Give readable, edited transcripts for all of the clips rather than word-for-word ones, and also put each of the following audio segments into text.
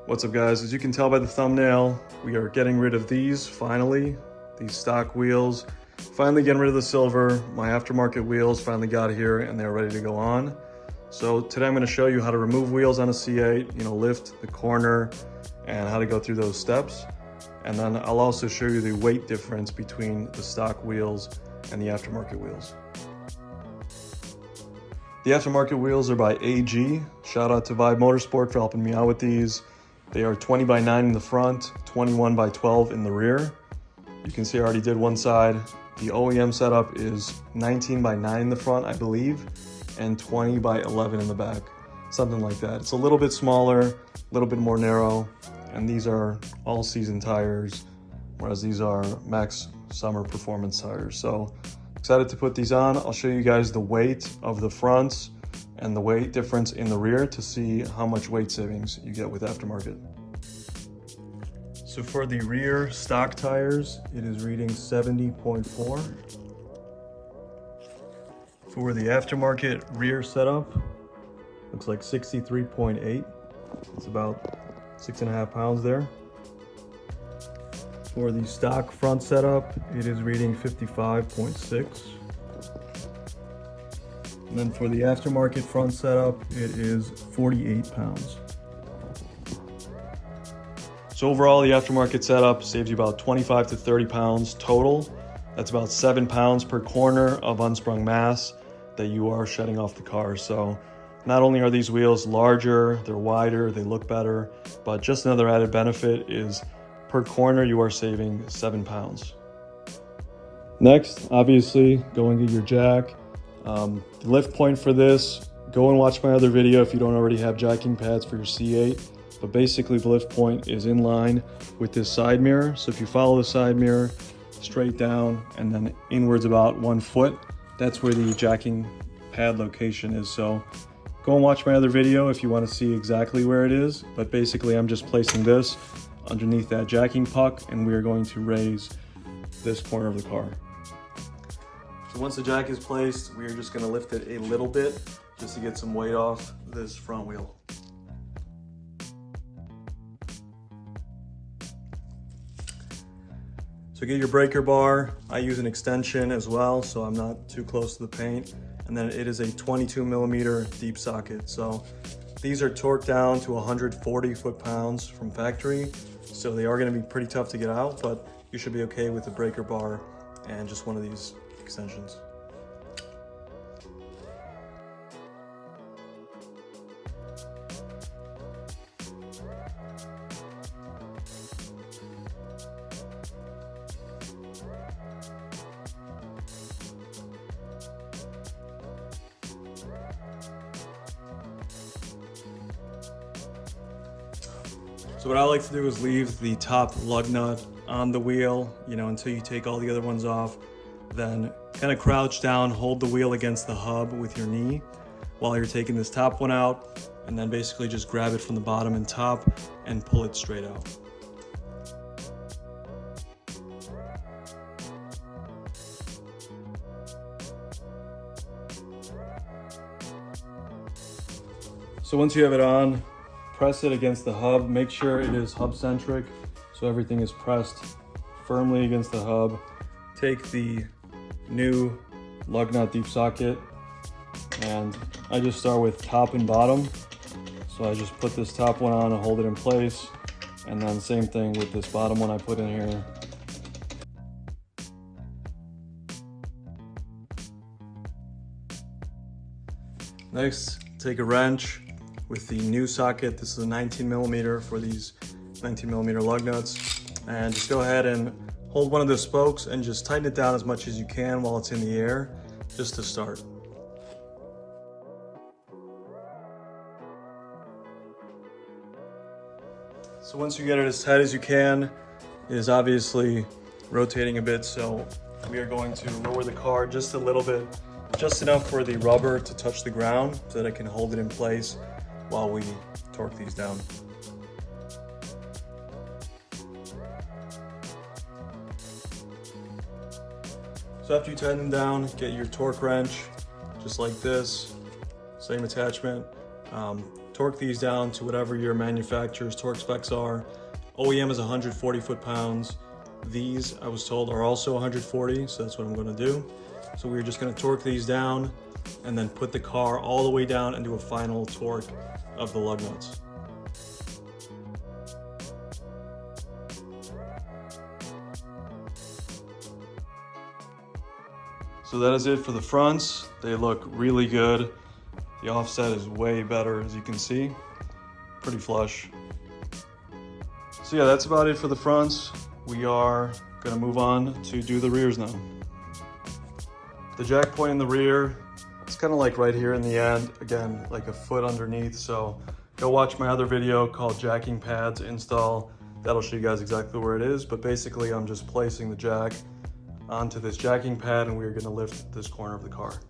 What's up guys, as you can tell by the thumbnail, we are getting rid of these finally, these stock wheels. Finally getting rid of the silver. My aftermarket wheels finally got here and they're ready to go on. So today I'm going to show you how to remove wheels on a C8, lift the corner and how to go through those steps. And then I'll also show you the weight difference between the stock wheels and the aftermarket wheels. The aftermarket wheels are by AG. Shout out to Vibe Motorsport for helping me out with these. They are 20 by 9 in the front, 21 by 12 in the rear. You can see I already did one side. The OEM setup is 19 by 9 in the front, I believe, and 20 by 11 in the back, something like that. It's a little bit smaller, a little bit more narrow, and these are all season tires, whereas these are max summer performance tires. So excited to put these on. I'll show you guys the weight of the fronts and the weight difference in the rear to see how much weight savings you get with aftermarket. So for the rear stock tires, it is reading 70.4. For the aftermarket rear setup, looks like 63.8. It's about 6.5 pounds there. For the stock front setup, it is reading 55.6. And then for the aftermarket front setup, it is 48 pounds. So overall, the aftermarket setup saves you about 25 to 30 pounds total. That's about 7 pounds per corner of unsprung mass that you are shedding off the car. So not only are these wheels larger, they're wider, they look better, but just another added benefit is per corner you are saving 7 pounds. Next, obviously, go and get your jack. The lift point for this, go and watch my other video if you don't already have jacking pads for your C8. But basically the lift point is in line with this side mirror. So if you follow the side mirror straight down and then inwards about 1 foot, that's where the jacking pad location is. So go and watch my other video if you want to see exactly where it is. But basically I'm just placing this underneath that jacking puck and we are going to raise this corner of the car. So once the jack is placed, we are just going to lift it a little bit just to get some weight off this front wheel. So get your breaker bar. I use an extension as well, so I'm not too close to the paint. And then it is a 22 millimeter deep socket. So these are torqued down to 140 foot-pounds from factory. So they are gonna be pretty tough to get out, but you should be okay with the breaker bar and just one of these extensions. So what I like to do is leave the top lug nut on the wheel, until you take all the other ones off. Then kind of crouch down, hold the wheel against the hub with your knee while you're taking this top one out, and then basically just grab it from the bottom and top and pull it straight out. So once you have it on, press it against the hub. Make sure it is hub centric, so everything is pressed firmly against the hub. Take the new lug nut deep socket, and I just start with top and bottom. So I just put this top one on and hold it in place, and then same thing with this bottom one I put in here. Next, take a wrench with the new socket. This is a 19 millimeter for these 19 millimeter lug nuts. And just go ahead and hold one of the spokes and just tighten it down as much as you can while it's in the air, just to start. So once you get it as tight as you can, it is obviously rotating a bit, so we are going to lower the car just a little bit, just enough for the rubber to touch the ground so that I can hold it in place while we torque these down. So after you tighten them down, get your torque wrench, just like this, same attachment. torque these down to whatever your manufacturer's torque specs are. OEM is 140 foot-pounds. These, I was told, are also 140, so that's what I'm gonna do. So we're just gonna torque these down and then put the car all the way down and do a final torque of the lug nuts. So that is it for the fronts. They look really good. The offset is way better, as you can see. Pretty flush. So yeah, that's about it for the fronts. We are gonna move on to do the rears now. The jack point in the rear, it's kind of like right here in the end, again, like a foot underneath. So go watch my other video called Jacking Pads Install. That'll show you guys exactly where it is. But basically I'm just placing the jack onto this jacking pad and we're gonna lift this corner of the car.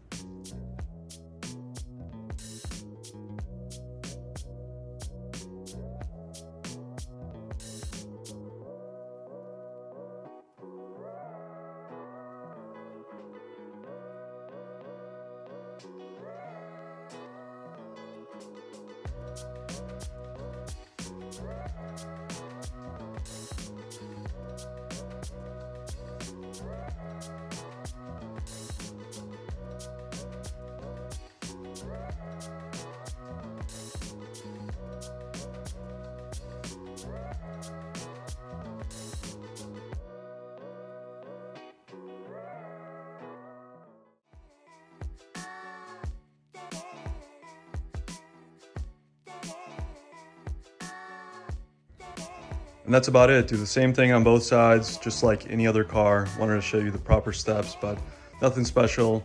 And that's about it. Do the same thing on both sides, just like any other car. Wanted to show you the proper steps, but nothing special.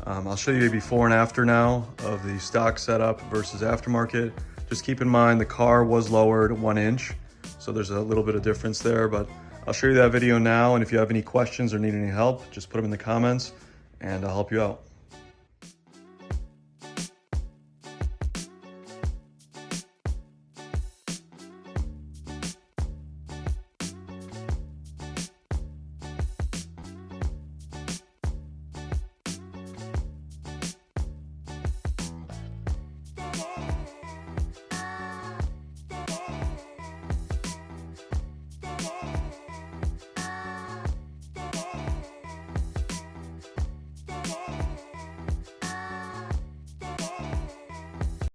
I'll show you a before and after now of the stock setup versus aftermarket. Just keep in mind the car was lowered 1 inch, so there's a little bit of difference there, but I'll show you that video now, and if you have any questions or need any help, just put them in the comments and I'll help you out.